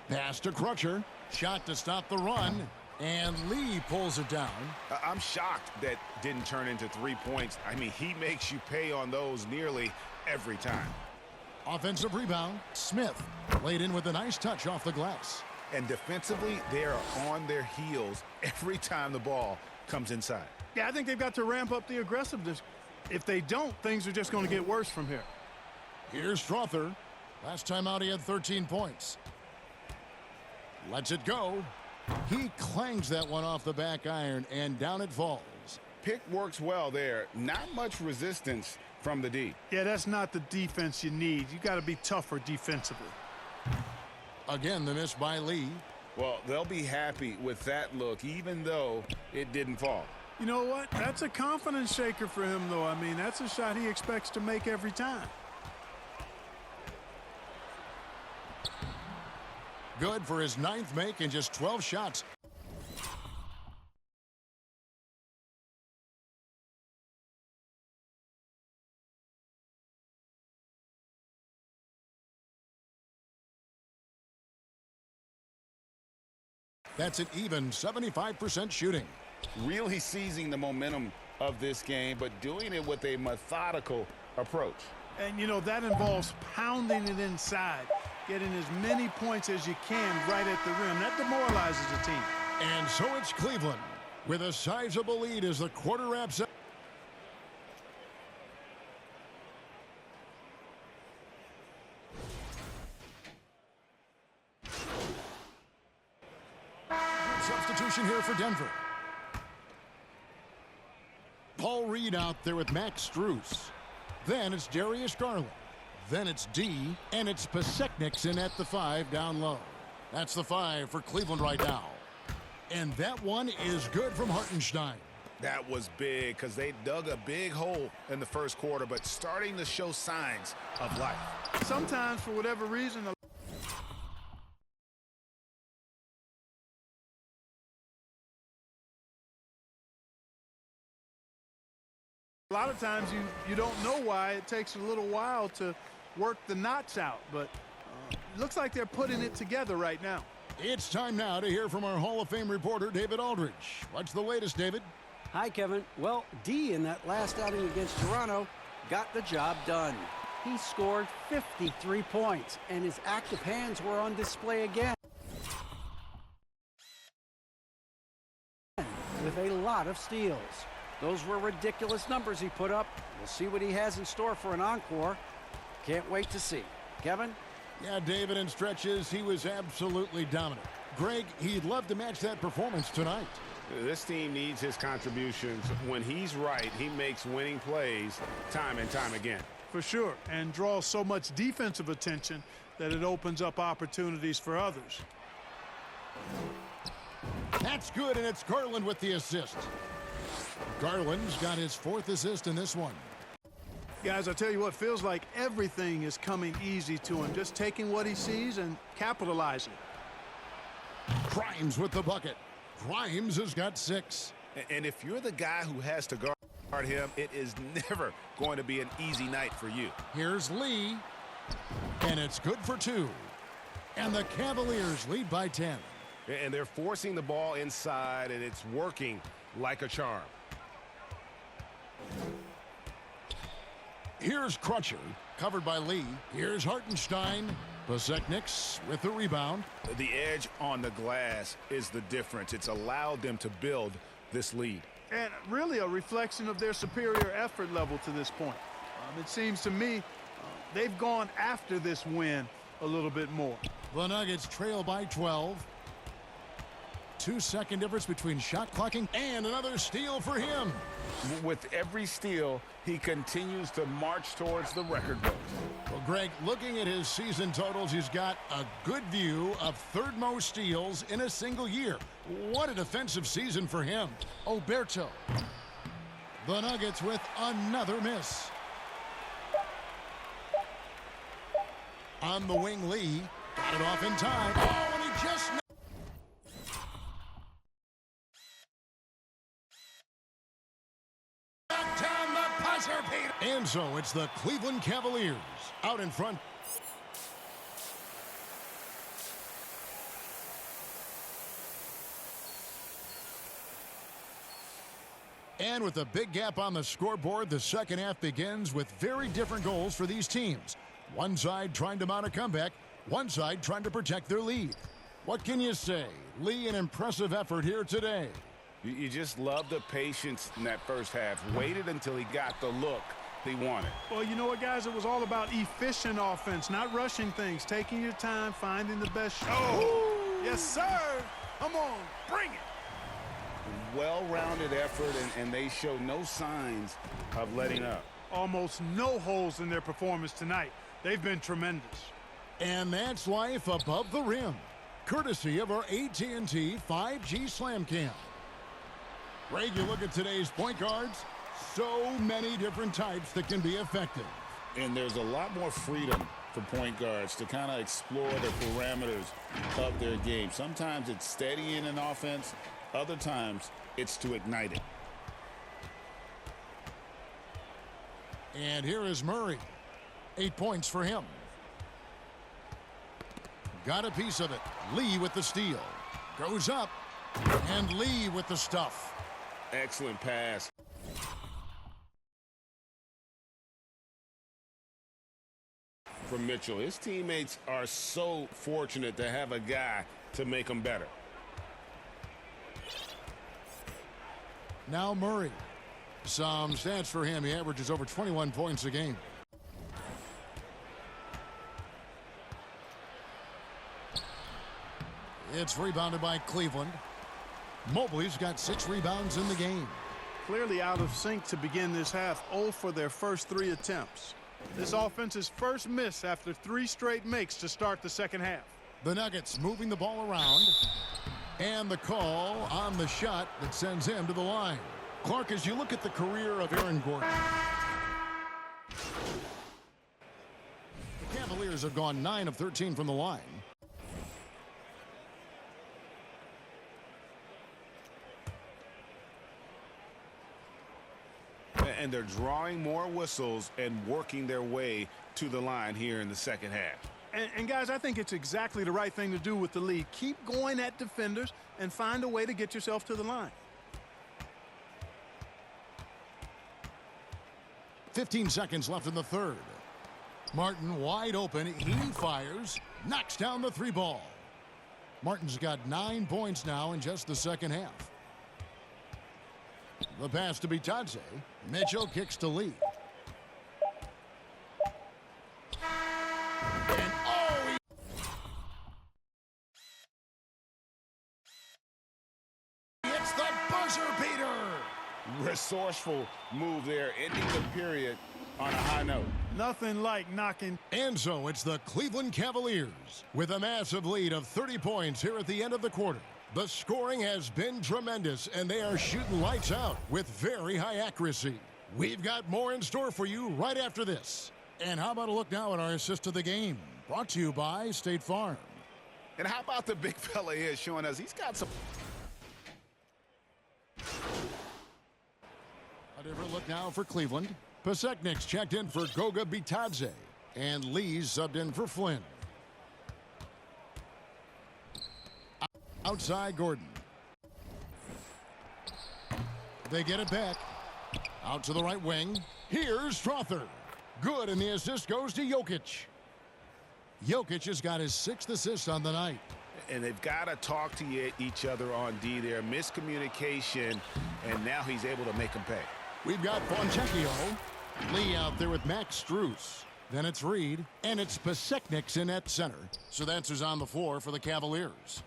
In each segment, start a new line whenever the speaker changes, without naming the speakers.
Pass to Crutcher. Shot to stop the run. And Lee pulls it down.
I'm shocked that didn't turn into 3 points. I mean, he makes you pay on those nearly every time.
Offensive rebound. Smith laid in with a nice touch off the glass.
And defensively, they are on their heels every time the ball comes inside.
Yeah, I think they've got to ramp up the aggressiveness. If they don't, things are just going to get worse from here.
Here's Strother. Last time out, he had 13 points. Lets it go. He clangs that one off the back iron, and down it falls.
Pick works well there. Not much resistance from the D.
Yeah, that's not the defense you need. You got to be tougher defensively.
Again, the miss by Lee.
Well, they'll be happy with that look, even though it didn't fall.
You know what? That's a confidence shaker for him, though. I mean, that's a shot he expects to make every time.
Good for his 9th make in just 12 shots. That's an even 75% shooting.
Really seizing the momentum of this game, but doing it with a methodical approach.
And, you know, that involves pounding it inside, getting as many points as you can right at the rim. That demoralizes the team.
And so it's Cleveland with a sizable lead as the quarter wraps up. Substitution here for Denver. Paul Reed out there with Max Strus. Then it's Darius Garland. Then it's D, and it's Paseknicks in at the 5 down low. That's the 5 for Cleveland right now. And that one is good from Hartenstein.
That was big because they dug a big hole in the first quarter, but starting to show signs of life.
Sometimes, for whatever reason, a lot of times you don't know why. It takes a little while to work the knots out, but looks like they're putting it together right now.
It's time now to hear from our Hall of Fame reporter, David Aldridge. What's the latest, David?
Hi, Kevin. Well, D in that last outing against Toronto got the job done. He scored 53 points, and his active hands were on display again, with a lot of steals. Those were ridiculous numbers he put up. We'll see what he has in store for an encore. Can't wait to see. Kevin?
Yeah, David, in stretches, he was absolutely dominant. Greg, he'd love to match that performance tonight.
This team needs his contributions. When he's right, he makes winning plays time and time again.
For sure, and draws so much defensive attention that it opens up opportunities for others.
That's good, and it's Garland with the assist. Garland's got his 4th assist in this one.
Guys, I tell you what, feels like everything is coming easy to him. Just taking what he sees and capitalizing.
Grimes with the bucket. Grimes has got 6.
And if you're the guy who has to guard him, it is never going to be an easy night for you.
Here's Lee, and it's good for 2. And the Cavaliers lead by 10.
And they're forcing the ball inside, and it's working like a charm.
Here's Crutcher, covered by Lee. Here's Hartenstein. Paseknicks with the rebound.
The edge on the glass is the difference. It's allowed them to build this lead.
And really a reflection of their superior effort level to this point. It seems to me they've gone after this win a little bit more.
The Nuggets trail by 12. 2-second difference between shot clocking and another steal for him.
With every steal, he continues to march towards the record books.
Well, Greg, looking at his season totals, he's got a good view of 3rd most steals in a single year. What a defensive season for him. Oberto. The Nuggets with another miss. On the wing, Lee. Got it off in time. Oh, and he just... And so it's the Cleveland Cavaliers out in front. And with a big gap on the scoreboard, the second half begins with very different goals for these teams. One side trying to mount a comeback, one side trying to protect their lead. What can you say? Lee, an impressive effort here today.
You just love the patience in that first half. Waited until he got the look he wanted.
Well, you know what, guys? It was all about efficient offense, not rushing things, taking your time, finding the best shot. Oh, yes, sir. Come on, bring it.
Well-rounded effort, and they show no signs of letting up.
Almost no holes in their performance tonight. They've been tremendous.
And that's life above the rim, courtesy of our AT&T 5G Slam Cam. Greg, you look at today's point guards, so many different types that can be effective.
And there's a lot more freedom for point guards to kind of explore the parameters of their game. Sometimes it's steadying an offense. Other times, it's to ignite it.
And here is Murray. 8 points for him. Got a piece of it. Lee with the steal. Goes up. And Lee with the stuff.
Excellent pass. From Mitchell. His teammates are so fortunate to have a guy to make them better.
Now Murray. Some stats for him. He averages over 21 points a game. It's rebounded by Cleveland. Mobley's got 6 rebounds in the game.
Clearly out of sync to begin this half. 0 for their first 3 attempts. This offense's first miss after 3 straight makes to start the second half.
The Nuggets moving the ball around. And the call on the shot that sends him to the line. Clark, as you look at the career of Aaron Gordon, the Cavaliers have gone 9 of 13 from the line.
And they're drawing more whistles and working their way to the line here in the second half.
And guys, I think it's exactly the right thing to do with the lead. Keep going at defenders and find a way to get yourself to the line.
15 seconds left in the third. Martin wide open. He fires. Knocks down the 3 ball. Martin's got 9 points now in just the second half. The pass to Bitadze. Mitchell kicks to Lee. And oh, it's the buzzer beater.
Resourceful move there, ending the period on a high note.
Nothing like knocking.
And so it's the Cleveland Cavaliers with a massive lead of 30 points here at the end of the quarter. The scoring has been tremendous, and they are shooting lights out with very high accuracy. We've got more in store for you right after this. And how about a look now at our assist of the game, brought to you by State Farm.
And how about the big fella here showing us he's got some...
A different look now for Cleveland. Pasechnik's checked in for Goga Bitadze, and Lee's subbed in for Flynn. Outside Gordon. They get it back. Out to the right wing. Here's Strother. Good, and the assist goes to Jokic. Jokic has got his 6th assist on the night.
And they've got to talk to each other on D there. Miscommunication, and now he's able to make them pay.
We've got Fontecchio. Lee out there with Max Strus. Then it's Reed, and it's Pasechnik's in at center. So that's who's on the floor for the Cavaliers.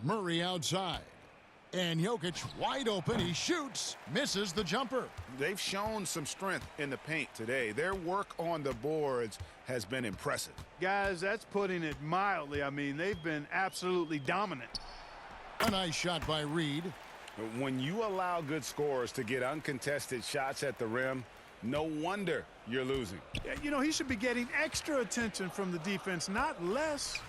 Murray outside. And Jokic wide open. He shoots. Misses the jumper.
They've shown some strength in the paint today. Their work on the boards has been impressive.
Guys, that's putting it mildly. I mean, they've been absolutely dominant.
A nice shot by Reed.
When you allow good scorers to get uncontested shots at the rim, no wonder you're losing.
You know, he should be getting extra attention from the defense, not less.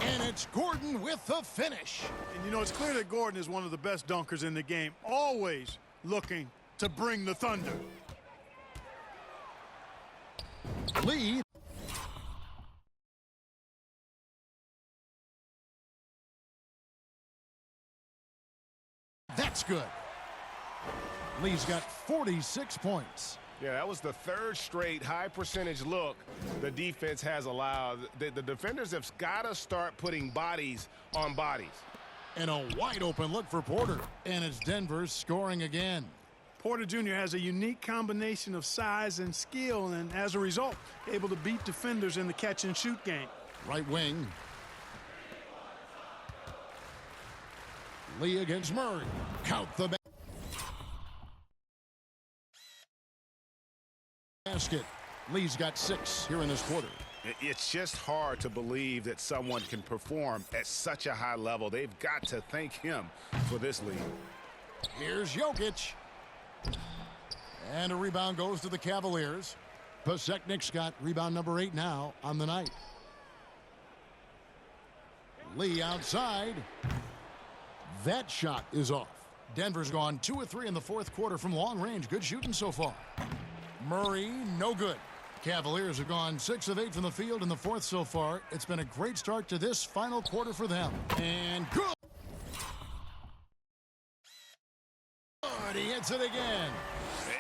And it's Gordon with the finish.
And, you know, it's clear that Gordon is one of the best dunkers in the game, always looking to bring the thunder.
Lee good. Lee's got 46 points.
Yeah, that was the third straight high percentage look the defense has allowed. The defenders have got to start putting bodies on bodies.
And a wide open look for Porter. And it's Denver scoring again.
Porter Jr. has a unique combination of size and skill, and as a result, able to beat defenders in the catch-and-shoot game.
Right wing. Lee against Murray. Count the basket. Lee's got 6 here in this quarter.
It's just hard to believe that someone can perform at such a high level. They've got to thank him for this lead.
Here's Jokic. And a rebound goes to the Cavaliers. Pasechnik's got rebound number 8 now on the night. Lee outside. That shot is off. Denver's gone 2 of 3 in the fourth quarter from long range. Good shooting so far. Murray, no good. Cavaliers have gone 6 of 8 from the field in the fourth so far. It's been a great start to this final quarter for them. And good. He hits it again.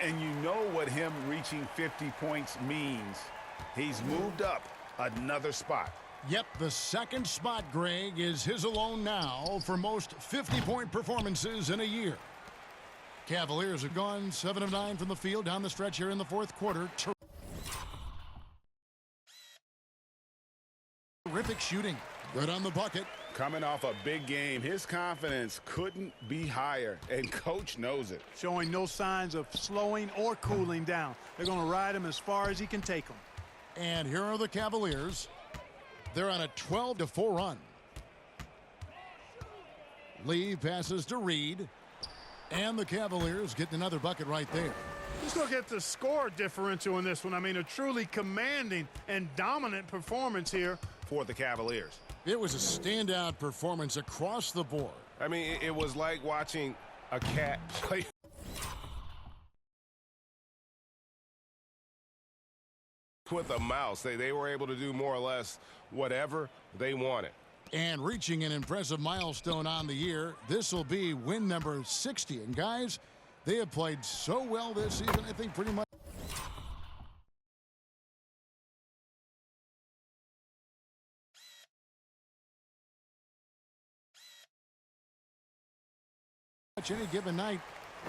And you know what him reaching 50 points means. He's moved up another spot.
Yep, the second spot, Greg, is his alone now for most 50-point performances in a year. Cavaliers have gone 7 of 9 from the field down the stretch here in the fourth quarter. Terrific shooting. Good on the bucket.
Coming off a big game, his confidence couldn't be higher, and coach knows it.
Showing no signs of slowing or cooling down. They're going to ride him as far as he can take them.
And here are the Cavaliers. They're on a 12-4 run. Lee passes to Reed. And the Cavaliers getting another bucket right there.
Just look at the score differential in this one. I mean, a truly commanding and dominant performance here
for the Cavaliers.
It was a standout performance across the board.
I mean, it was like watching a cat play with a mouse. They were able to do more or less whatever they wanted.
And reaching an impressive milestone on the year, this will be win number 60. And guys, they have played so well this season, I think pretty much. Any given night,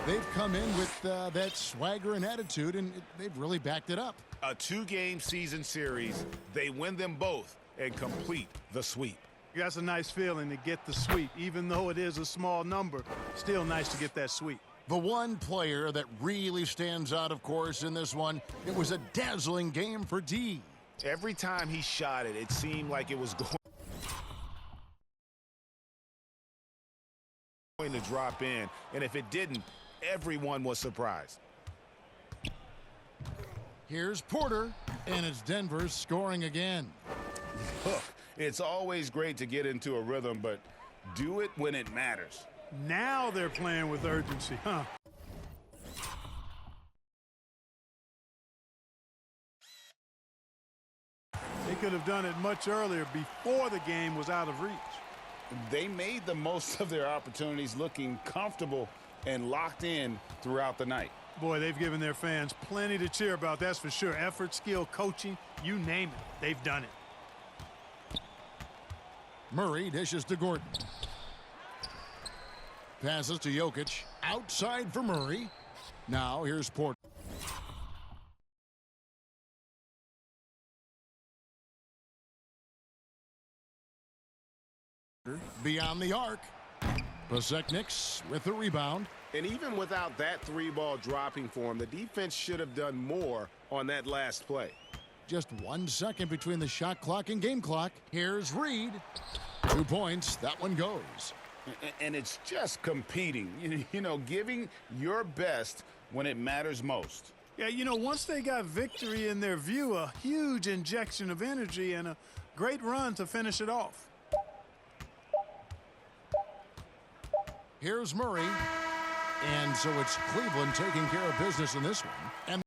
they've come in with that swagger and attitude, and they've really backed it up.
A 2-game season series, they win them both and complete the sweep.
That's a nice feeling to get the sweep. Even though it is a small number, still nice to get that sweep.
The one player that really stands out, of course, in this one, it was a dazzling game for D.
Every time he shot it, it seemed like it was going to drop in, and if it didn't, everyone was surprised.
Here's Porter, and it's Denver scoring again.
Look, it's always great to get into a rhythm, but do it when it matters.
Now they're playing with urgency, huh? They could have done it much earlier, before the game was out of reach.
They made the most of their opportunities, looking comfortable and locked in throughout the night.
Boy, they've given their fans plenty to cheer about, that's for sure. Effort, skill, coaching, you name it, they've done it.
Murray dishes to Gordon. Passes to Jokic. Outside for Murray. Now here's Porter. Beyond the arc. Pasechnik's with the rebound.
And even without that 3-ball dropping for him, the defense should have done more on that last play.
Just 1 second between the shot clock and game clock. Here's Reed. 2 points. That one goes.
And it's just competing, you know, giving your best when it matters most.
Yeah, you know, once they got victory in their view, a huge injection of energy and a great run to finish it off.
Here's Murray. And so it's Cleveland taking care of business in this one. And